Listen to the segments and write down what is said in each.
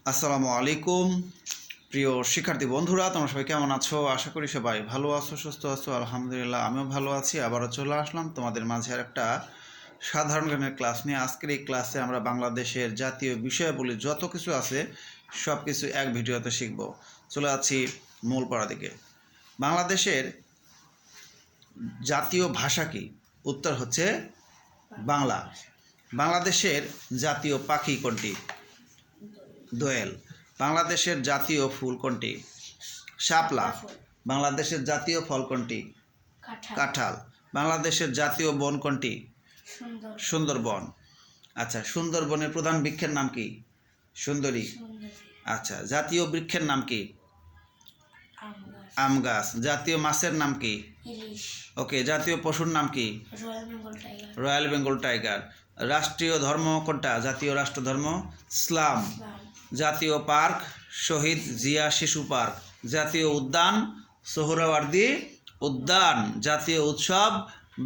আসসালামু আলাইকুম প্রিয় শিক্ষার্থী বন্ধুরা, তোমরা সবাই কেমন আছো? আশা করি সবাই ভালো আছো, সুস্থ আছো। আলহামদুলিল্লাহ, আমিও ভালো আছি। আবারও চলে আসলাম তোমাদের মাঝে আর একটা সাধারণ জ্ঞানের ক্লাস নিয়ে। আজকের এই ক্লাসে আমরা বাংলাদেশের জাতীয় বিষয়াবলী যত কিছু আছে সব কিছু এক ভিডিওতে শিখব। চলে যাচ্ছি মূল পড়া দিকে। বাংলাদেশের জাতীয় ভাষা কি? উত্তর হচ্ছে বাংলা। বাংলাদেশের জাতীয় পাখি কোনটি? দোয়েল। বাংলাদেশের জাতীয় ফুল কোনটি? শাপলা। বাংলাদেশের জাতীয় ফল কোনটি? কাঁঠাল। বাংলাদেশের জাতীয় বন কোনটি? সুন্দরবন। আচ্ছা, সুন্দরবনের প্রধান বৃক্ষের নাম কি? সুন্দরী। আচ্ছা, জাতীয় বৃক্ষের নাম কি? আম গাছ। জাতীয় মাছের নাম কি? ওকে। জাতীয় পশুর নাম কি? Royal Bengal tiger. রাষ্ট্রীয় ধর্ম কোনটা? জাতীয় রাষ্ট্র ধর্ম ইসলাম। জাতীয় পার্ক শহীদ জিয়া শিশু পার্ক। জাতীয় উদ্যান সোহরাওয়ার্দী উদ্যান। জাতীয় উৎসব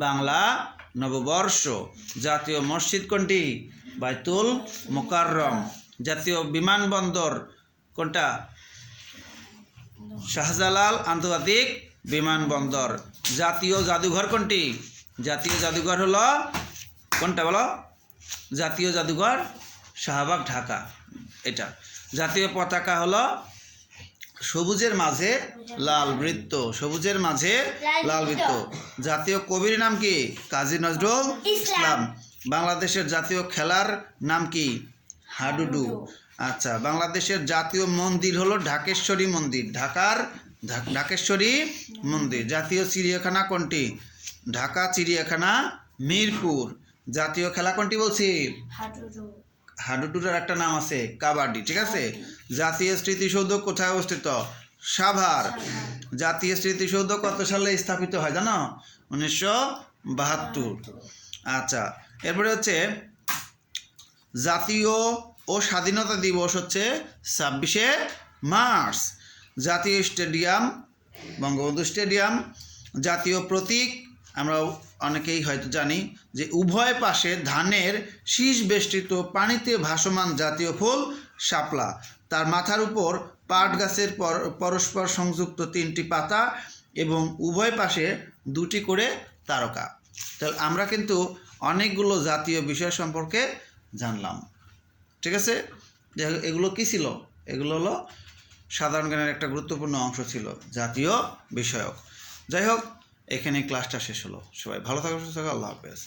বাংলা নববর্ষ। জাতীয় মসজিদ কোনটি? বাইতুল মোকাররম। জাতীয় বিমানবন্দর কোনটা? শাহজালাল আন্তর্জাতিক বিমানবন্দর। জাতীয় জাদুঘর কোনটি? জাতীয় জাদুঘর হলো কোনটা বলো? জাতীয় জাদুঘর শাহবাগ, ঢাকা, এটা। জাতীয় পতাকা হলো সবুজের মাঝে লাল বৃত্ত। সবুজের মাঝে লাল বৃত্ত। জাতীয় কবির নাম কি? কাজী নজরুল ইসলাম। বাংলাদেশের জাতীয় খেলার নাম কি? হাডুডু। আচ্ছা, বাংলাদেশের জাতীয় মন্দির হলো ঢাকেশ্বরী মন্দির। ঢাকার ঢাকেশ্বরী মন্দির। জাতীয় চিড়িয়াখানা কোনটি? ঢাকা চিড়িয়াখানা, মিরপুর। জাতীয় খেলা কোনটি বলছি? হাডুডুর একটা নাম আছে কাবাডি, ঠিক আছে। জাতীয় স্মৃতিসৌধ কোথায় অবস্থিত? সাভার। জাতীয় স্মৃতিসৌধ কত সালে স্থাপিত হয় জানো? 1972। আচ্ছা, এরপরে হচ্ছে জাতীয় ও স্বাধীনতা দিবস হচ্ছে 26শে মার্চ। জাতীয় স্টেডিয়াম বঙ্গবন্ধু স্টেডিয়াম। জাতীয় প্রতীক আমরা অনেকেই হয়তো জানি যে উভয় পাশে ধানের শীষ বেষ্টিত পানিতে ভাসমান জাতীয় ফুল শাপলা। তার মাথার উপর পাট গাছের পরস্পর সংযুক্ত 3টি পাতা এবং উভয় পাশে 2টি করে তারকা। তাহলে আমরা কিন্তু অনেকগুলো জাতীয় বিষয় সম্পর্কে জানলাম, ঠিক আছে। এগুলো কি ছিল? এগুলো হলো সাধারণ জ্ঞানের একটা গুরুত্বপূর্ণ অংশ ছিল, জাতীয় বিষয়ক। যাই হোক, এখানে ক্লাসটা শেষ হলো। সবাই ভালো থাকো, সুস্থ থাকো। আল্লাহ হাফেজ।